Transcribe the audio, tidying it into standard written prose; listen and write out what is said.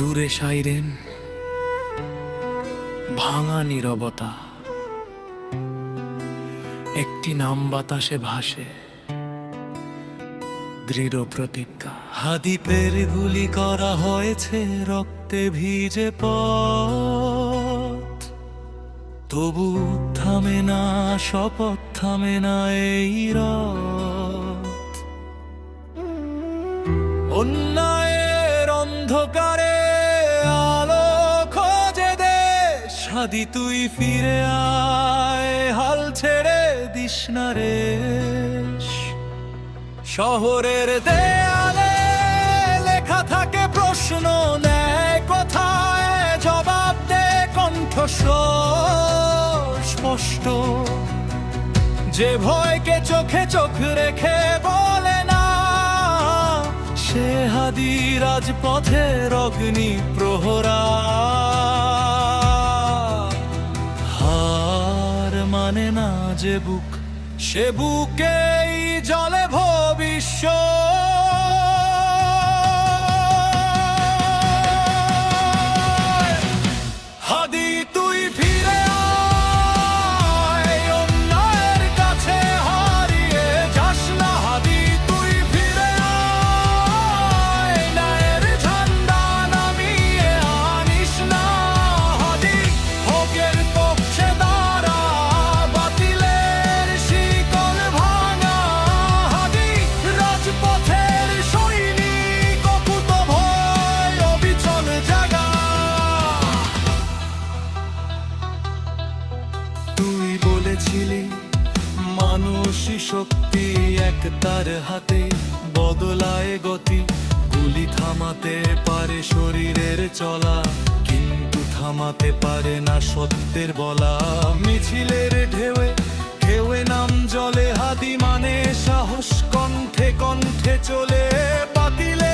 দূরে সাইরেন, ভাঙা নীরবতা, একটি নাম বাতাসে ভাসে, দৃঢ় প্রতিজ্ঞা। হাদিপের গুলি করা হয়েছে রক্তে ভিজে পথ, তবু থামে না শপথ, থামে না এই রাত। অন্যায়ের অন্ধকারে আলো খোঁজে দেশ, হাদি তুই ফিরে আয়, হাল ছেড়ে দিস না রেশ। শহরের দেয়ালে লেখা থাকে প্রশ্ন, নেয় কোথায়, জবাব দে কণ্ঠস্বর স্পষ্ট। যে ভয়কে চোখে চোখ রেখে বলে না, সে হাদি রাজপথের অগ্নি প্রহরা। হার মানে না যে বুক, সে বুকেই জলে ভবিষ্যৎ। হাদি তুই ফিরে আয়, অন্যায়ের কাছে হারিয়ে যাস না। হাদি তুই ফিরে আয়, ন্যায়ের ঝান্ডা নামিয়ে আনিস না। হাদি হকের পক্ষে দাঁড়া, বাতিলের শিকল ভাঙা। হাদি রাজপথের সৈনিক, অকুত ভয় অবিচল জাগা। তুই বলেছিলি মানুষই শক্তি, এক তার হাতে বদলায় গতি। গুলি থামাতে পারে শরীরের চলা, কিন্তু থামাতে পারে না সত্যের বলা। মিছিলের ঢেউয়ে ঢেউয়ে নাম জলে, হাদি মানে সাহস, কণ্ঠে কণ্ঠে চলে বাতিলে